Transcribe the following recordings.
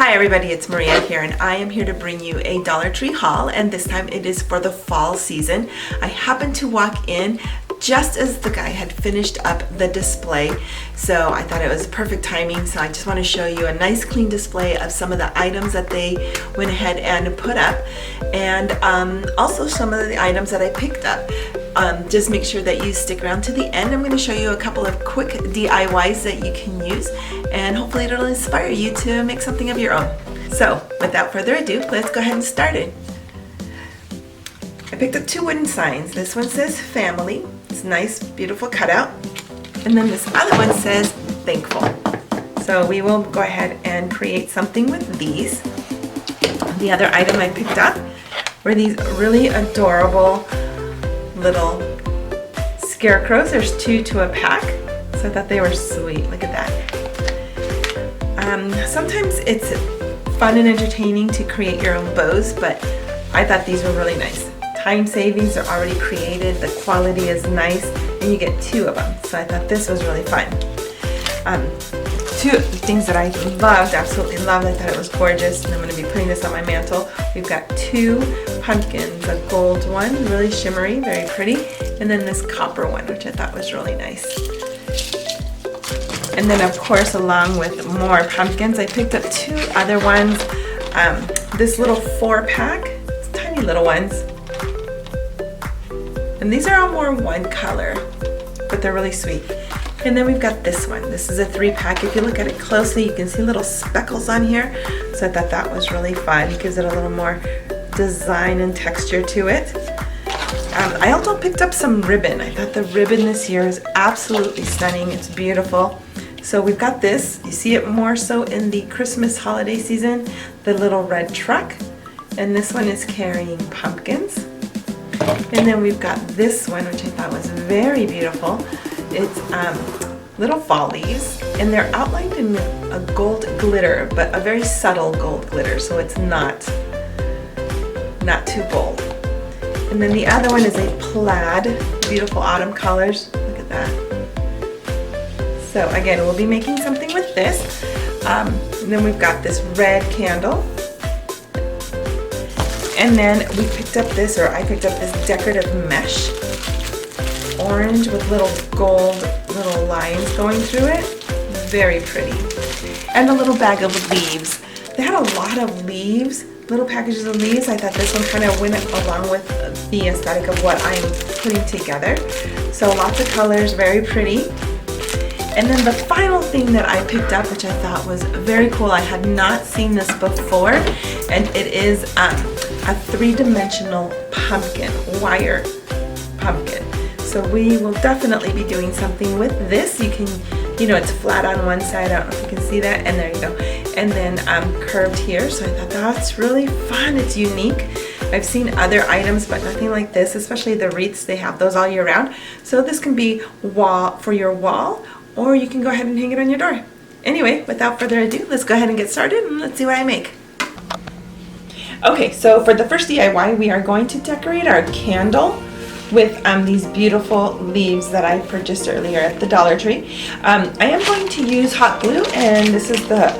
Hi everybody, it's Maria here and I am here to bring you a Dollar Tree haul, and this time it is for the fall season. I happened to walk in just as the guy had finished up the display, so I thought it was perfect timing. So I just want to show you a nice clean display of some of the items that they went ahead and put up, and also some of the items that I picked up. Just make sure that you stick around to the end. I'm going to show you a couple of quick DIYs that you can use, and hopefully it'll inspire you to make something of your own. So without further ado, let's go ahead and start it. I picked up two wooden signs. This one says family. It's a nice, beautiful cutout. And then this other one says thankful. So we will go ahead and create something with these. The other item I picked up were these really adorable little scarecrows. There's 2 to a pack, so I thought they were sweet. Look at that. Sometimes it's fun and entertaining to create your own bows, but I thought these were really nice. Time savings are already created, the quality is nice, and you get 2 of them, so I thought this was really fun. 2 things that I loved, absolutely loved, I thought it was gorgeous, and I'm going to be putting this on my mantle. We've got 2 pumpkins, a gold one, really shimmery, very pretty, and then this copper one, which I thought was really nice. And then of course, along with more pumpkins, I picked up 2 other ones. This little 4-pack, it's tiny little ones. And these are all more one color, but they're really sweet. And then we've got this one. This is a 3-pack. If you look at it closely, you can see little speckles on here. So I thought that was really fun. It gives it a little more design and texture to it. I also picked up some ribbon. I thought the ribbon this year is absolutely stunning. It's beautiful. So we've got this. You see it more so in the Christmas holiday season, the little red truck. And this one is carrying pumpkins. And then we've got this one, which I thought was very beautiful. It's little fall leaves, and they're outlined in a gold glitter, but a very subtle gold glitter, so it's not too bold. And then the other one is a plaid, beautiful autumn colors. Look at that. So again, we'll be making something with this. And then we've got this red candle. And then we picked up this, or I picked up this decorative mesh. Orange with little gold little lines going through it. Very pretty. And a little bag of leaves. They had a lot of leaves, little packages of leaves. I thought this one kind of went along with the aesthetic of what I'm putting together. So lots of colors, very pretty. And then the final thing that I picked up, which I thought was very cool, I had not seen this before, and it is a 3-dimensional pumpkin, wire pumpkin. So we will definitely be doing something with this. You can, it's flat on one side, I don't know if you can see that, and there you go. And then curved here, so I thought that's really fun, it's unique. I've seen other items, but nothing like this, especially the wreaths, they have those all year round. So this can be for your wall, or you can go ahead and hang it on your door. Anyway, without further ado, let's go ahead and get started, and let's see what I make. Okay, so for the first DIY, we are going to decorate our candle with these beautiful leaves that I purchased earlier at the Dollar Tree. I am going to use hot glue, and this is the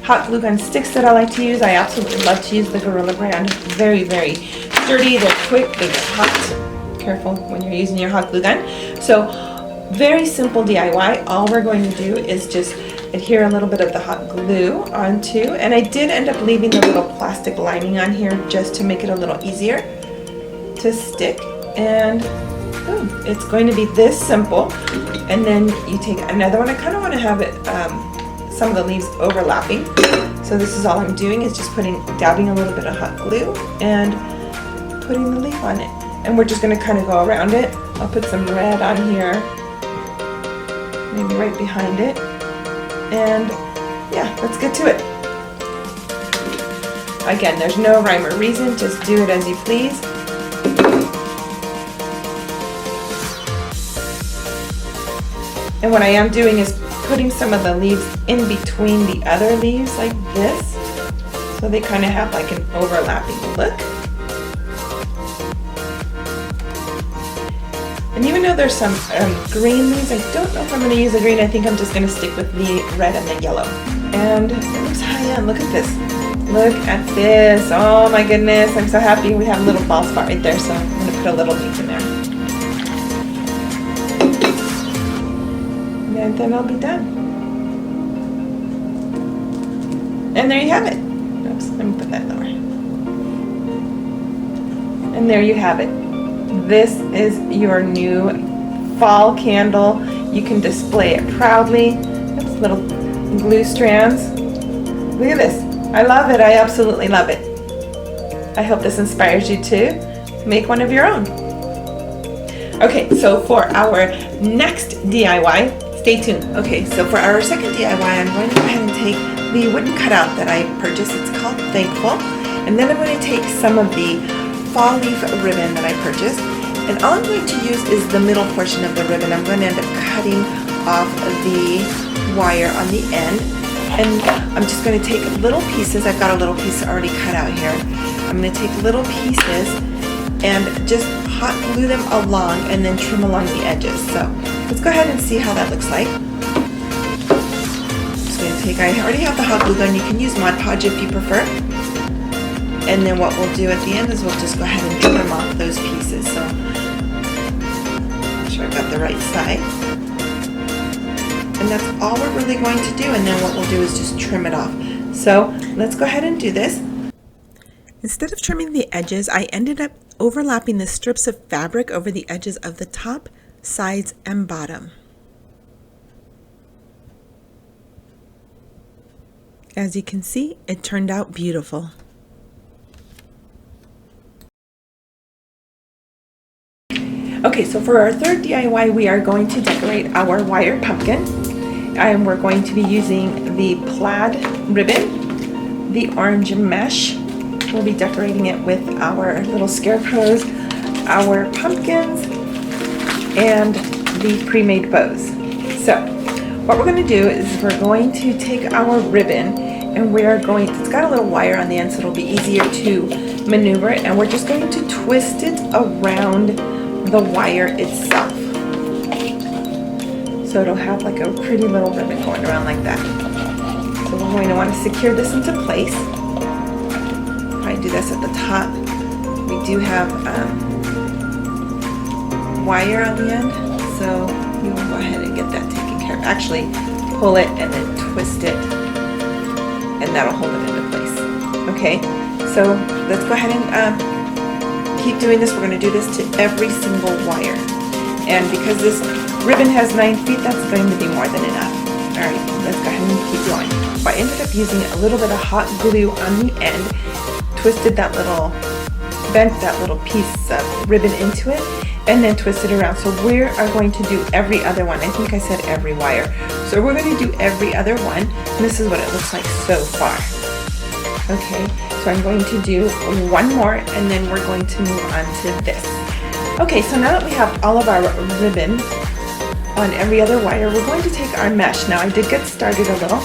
hot glue gun sticks that I like to use. I absolutely love to use the Gorilla brand. Very, very sturdy, they're quick, they get hot. Careful when you're using your hot glue gun. So very simple DIY. All we're going to do is just adhere a little bit of the hot glue onto, and I did end up leaving the little plastic lining on here just to make it a little easier to stick. And boom, it's going to be this simple. And then you take another one. I kind of want to have it some of the leaves overlapping, so this is all I'm doing, is just dabbing a little bit of hot glue and putting the leaf on it, and we're just going to kind of go around it. I'll put some red on here, maybe right behind it, and yeah, let's get to it. Again, there's no rhyme or reason, just do it as you please. And what I am doing is putting some of the leaves in between the other leaves like this, so they kind of have like an overlapping look. And even though there's some green leaves, I don't know if I'm going to use the green. I think I'm just going to stick with the red and the yellow. And it looks high-end. Look at this. Look at this. Oh my goodness. I'm so happy we have a little ball spot right there, so I'm going to put a little leaf in there. And then I'll be done. And there you have it. Oops, let me put that lower. And there you have it. This is your new fall candle. You can display it proudly. Oops, little glue strands. Look at this. I love it. I absolutely love it. I hope this inspires you to make one of your own. Okay, so for our next DIY, stay tuned. Okay, so for our second DIY, I'm going to go ahead and take the wooden cutout that I purchased. It's called Thankful. And then I'm going to take some of the fall leaf ribbon that I purchased. And all I'm going to use is the middle portion of the ribbon. I'm going to end up cutting off the wire on the end. And I'm just going to take little pieces. I've got a little piece already cut out here. I'm going to take little pieces and just hot glue them along and then trim along the edges. So let's go ahead and see how that looks like. Just going to take, I already have the hot glue gun. You can use Mod Podge if you prefer. And then what we'll do at the end is we'll just go ahead and trim off those pieces. So make sure I've got the right side. And that's all we're really going to do, and then what we'll do is just trim it off. So let's go ahead and do this. Instead of trimming the edges, I ended up overlapping the strips of fabric over the edges of the top, sides, and bottom. As you can see, it turned out beautiful. Okay, so for our third DIY, we are going to decorate our wire pumpkin. And we're going to be using the plaid ribbon, the orange mesh. We'll be decorating it with our little scarecrows, our pumpkins, and the pre-made bows. So what we're going to do is we're going to take our ribbon and we're going, it's got a little wire on the end so it'll be easier to maneuver it, and we're just going to twist it around the wire itself. So it'll have like a pretty little ribbon going around like that. So we're going to want to secure this into place. I do this at the top. We do have wire on the end, so we will go ahead and get that taken care of. Actually, pull it and then twist it, and that'll hold it into place. Okay, so let's go ahead and keep doing this. We're going to do this to every single wire. And because this ribbon has 9 feet, that's going to be more than enough. Alright, let's go ahead and keep going. So I ended up using a little bit of hot glue on the end, twisted that little, bent that little piece of ribbon into it, and then twist it around. So we are going to do every other one. I think I said every wire. So we're going to do every other one, and this is what it looks like so far. Okay, so I'm going to do one more, and then we're going to move on to this. Okay, so now that we have all of our ribbon on every other wire, we're going to take our mesh. Now I did get started a little.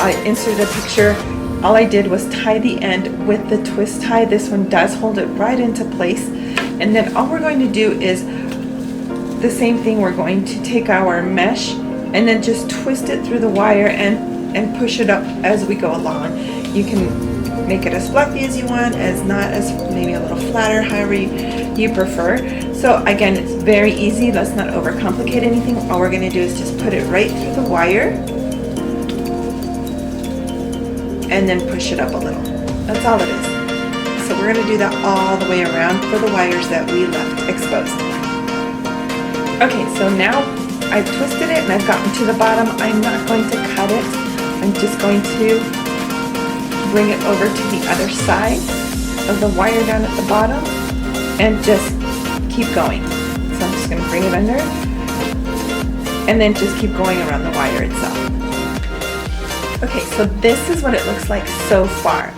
I inserted a picture. All I did was tie the end with the twist tie. This one does hold it right into place. And then all we're going to do is the same thing. We're going to take our mesh and then just twist it through the wire and push it up as we go along. You can make it as fluffy as you want, as not, as maybe a little flatter, however you prefer. So again, it's very easy. Let's not overcomplicate anything. All we're going to do is just put it right through the wire and then push it up a little. That's all it is. So we're going to do that all the way around for the wires that we left exposed. Okay, so now I've twisted it and I've gotten to the bottom. I'm not going to cut it. I'm just going to bring it over to the other side of the wire down at the bottom and just keep going. So I'm just going to bring it under and then just keep going around the wire itself. Okay, so this is what it looks like so far.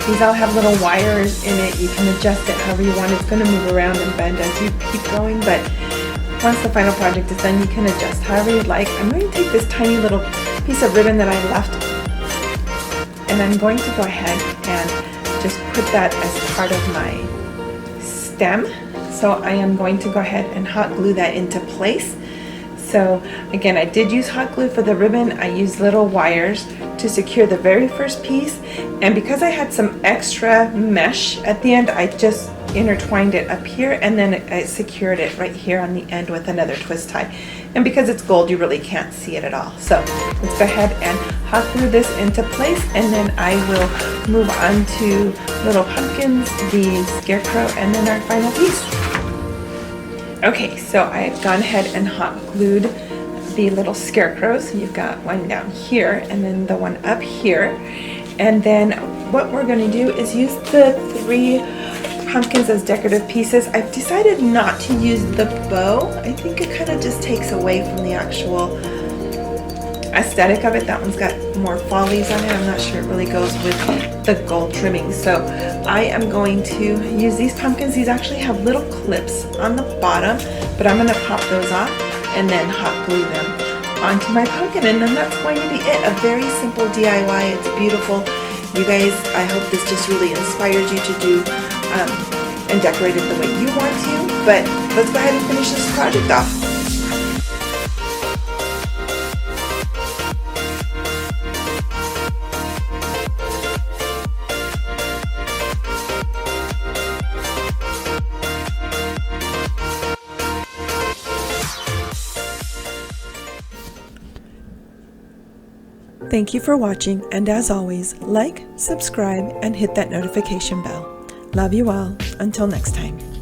These all have little wires in it. You can adjust it however you want. It's going to move around and bend as you keep going, but once the final project is done, you can adjust however you'd like. I'm going to take this tiny little piece of ribbon that I left, and I'm going to go ahead and just put that as part of my stem. So I am going to go ahead and hot glue that into place. So again, I did use hot glue for the ribbon. I used little wires to secure the very first piece, and because I had some extra mesh at the end, I just intertwined it up here, and then I secured it right here on the end with another twist tie. And because it's gold, you really can't see it at all. So let's go ahead and hot glue this into place, and then I will move on to little pumpkins, the scarecrow, and then our final piece. Okay, so I've gone ahead and hot glued the little scarecrows. You've got one down here and then the one up here. And then what we're going to do is use the 3 pumpkins as decorative pieces. I've decided not to use the bow. I think it kind of just takes away from the actual aesthetic of it. That one's got more follies on it. I'm not sure it really goes with the gold trimming. So I am going to use these pumpkins. These actually have little clips on the bottom, but I'm going to pop those off and then hot glue them onto my pumpkin, and then that's going to be it. A very simple DIY. It's beautiful. You guys, I hope this just really inspired you to do and decorate it the way you want to. But let's go ahead and finish this project off. Thank you for watching, and as always, like, subscribe, and hit that notification bell. Love you all. Until next time.